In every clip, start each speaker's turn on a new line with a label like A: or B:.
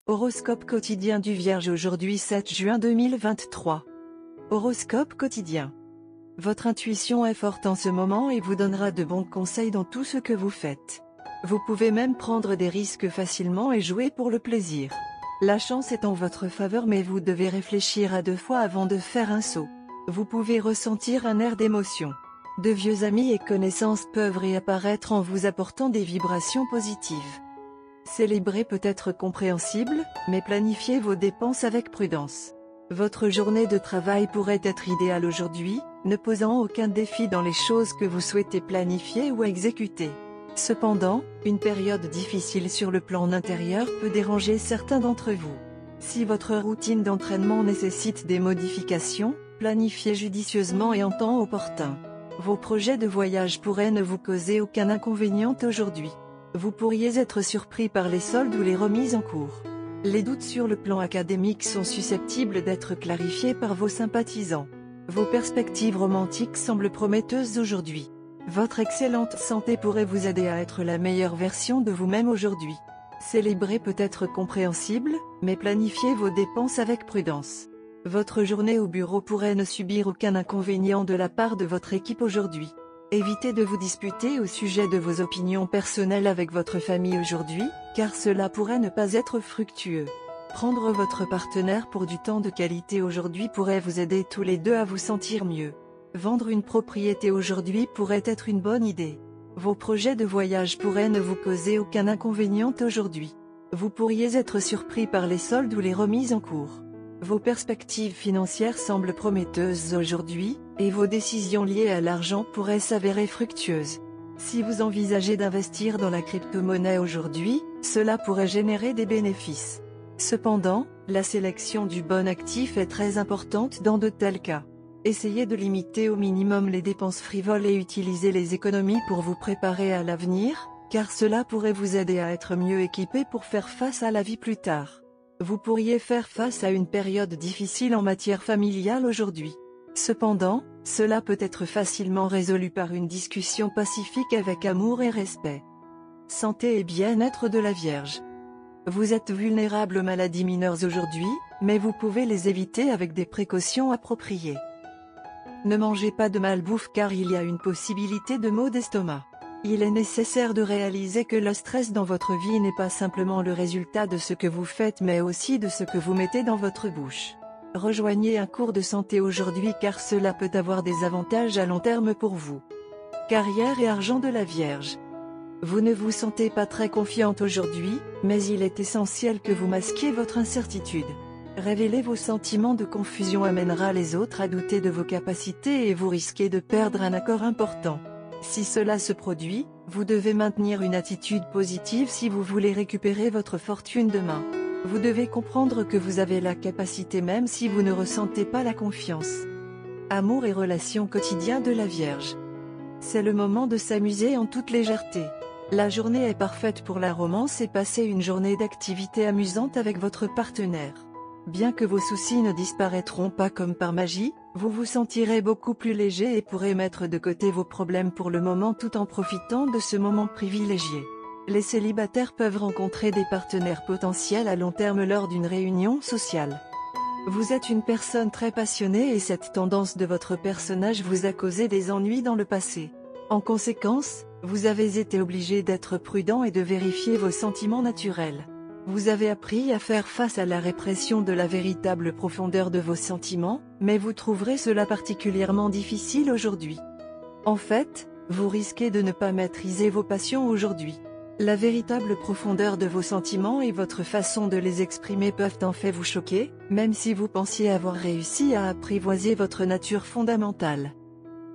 A: Horoscope quotidien du Vierge aujourd'hui 7 juin 2023. Horoscope quotidien. Votre intuition est forte en ce moment et vous donnera de bons conseils dans tout ce que vous faites. Vous pouvez même prendre des risques facilement et jouer pour le plaisir. La chance est en votre faveur mais vous devez réfléchir à deux fois avant de faire un saut. Vous pouvez ressentir un air d'émotion. De vieux amis et connaissances peuvent réapparaître en vous apportant des vibrations positives. Célébrer peut être compréhensible, mais planifiez vos dépenses avec prudence. Votre journée de travail pourrait être idéale aujourd'hui, ne posant aucun défi dans les choses que vous souhaitez planifier ou exécuter. Cependant, une période difficile sur le plan intérieur peut déranger certains d'entre vous. Si votre routine d'entraînement nécessite des modifications, planifiez judicieusement et en temps opportun. Vos projets de voyage pourraient ne vous causer aucun inconvénient aujourd'hui. Vous pourriez être surpris par les soldes ou les remises en cours. Les doutes sur le plan académique sont susceptibles d'être clarifiés par vos sympathisants. Vos perspectives romantiques semblent prometteuses aujourd'hui. Votre excellente santé pourrait vous aider à être la meilleure version de vous-même aujourd'hui. Célébrer peut être compréhensible, mais planifiez vos dépenses avec prudence. Votre journée au bureau pourrait ne subir aucun inconvénient de la part de votre équipe aujourd'hui. Évitez de vous disputer au sujet de vos opinions personnelles avec votre famille aujourd'hui, car cela pourrait ne pas être fructueux. Prendre votre partenaire pour du temps de qualité aujourd'hui pourrait vous aider tous les deux à vous sentir mieux. Vendre une propriété aujourd'hui pourrait être une bonne idée. Vos projets de voyage pourraient ne vous causer aucun inconvénient aujourd'hui. Vous pourriez être surpris par les soldes ou les remises en cours. Vos perspectives financières semblent prometteuses aujourd'hui, et vos décisions liées à l'argent pourraient s'avérer fructueuses. Si vous envisagez d'investir dans la crypto-monnaie aujourd'hui, cela pourrait générer des bénéfices. Cependant, la sélection du bon actif est très importante dans de tels cas. Essayez de limiter au minimum les dépenses frivoles et utilisez les économies pour vous préparer à l'avenir, car cela pourrait vous aider à être mieux équipé pour faire face à la vie plus tard. Vous pourriez faire face à une période difficile en matière familiale aujourd'hui. Cependant, cela peut être facilement résolu par une discussion pacifique avec amour et respect. Santé et bien-être de la Vierge. Vous êtes vulnérable aux maladies mineures aujourd'hui, mais vous pouvez les éviter avec des précautions appropriées. Ne mangez pas de malbouffe car il y a une possibilité de maux d'estomac. Il est nécessaire de réaliser que le stress dans votre vie n'est pas simplement le résultat de ce que vous faites mais aussi de ce que vous mettez dans votre bouche. Rejoignez un cours de santé aujourd'hui car cela peut avoir des avantages à long terme pour vous. Carrière et argent de la Vierge. Vous ne vous sentez pas très confiante aujourd'hui, mais il est essentiel que vous masquiez votre incertitude. Révéler vos sentiments de confusion amènera les autres à douter de vos capacités et vous risquez de perdre un accord important. Si cela se produit, vous devez maintenir une attitude positive si vous voulez récupérer votre fortune demain. Vous devez comprendre que vous avez la capacité même si vous ne ressentez pas la confiance. Amour et relations quotidiens de la Vierge. C'est le moment de s'amuser en toute légèreté. La journée est parfaite pour la romance et passez une journée d'activité amusante avec votre partenaire. Bien que vos soucis ne disparaîtront pas comme par magie, vous vous sentirez beaucoup plus léger et pourrez mettre de côté vos problèmes pour le moment tout en profitant de ce moment privilégié. Les célibataires peuvent rencontrer des partenaires potentiels à long terme lors d'une réunion sociale. Vous êtes une personne très passionnée et cette tendance de votre personnage vous a causé des ennuis dans le passé. En conséquence, vous avez été obligé d'être prudent et de vérifier vos sentiments naturels. Vous avez appris à faire face à la répression de la véritable profondeur de vos sentiments, mais vous trouverez cela particulièrement difficile aujourd'hui. En fait, vous risquez de ne pas maîtriser vos passions aujourd'hui. La véritable profondeur de vos sentiments et votre façon de les exprimer peuvent en fait vous choquer, même si vous pensiez avoir réussi à apprivoiser votre nature fondamentale.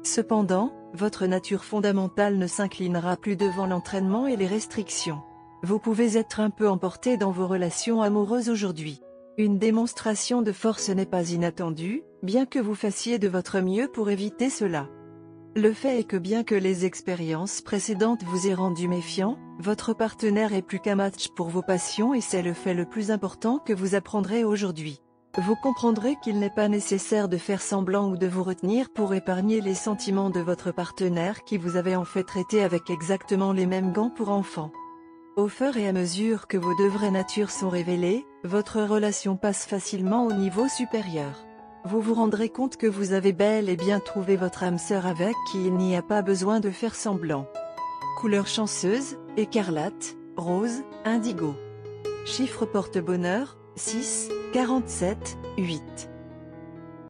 A: Cependant, votre nature fondamentale ne s'inclinera plus devant l'entraînement et les restrictions. Vous pouvez être un peu emporté dans vos relations amoureuses aujourd'hui. Une démonstration de force n'est pas inattendue, bien que vous fassiez de votre mieux pour éviter cela. Le fait est que bien que les expériences précédentes vous aient rendu méfiant, votre partenaire est plus qu'un match pour vos passions et c'est le fait le plus important que vous apprendrez aujourd'hui. Vous comprendrez qu'il n'est pas nécessaire de faire semblant ou de vous retenir pour épargner les sentiments de votre partenaire qui vous avait en fait traité avec exactement les mêmes gants pour enfants. Au fur et à mesure que vos deux vraies natures sont révélées, votre relation passe facilement au niveau supérieur. Vous vous rendrez compte que vous avez bel et bien trouvé votre âme sœur avec qui il n'y a pas besoin de faire semblant. Couleur chanceuse, écarlate, rose, indigo. Chiffre porte-bonheur, 6, 47, 8.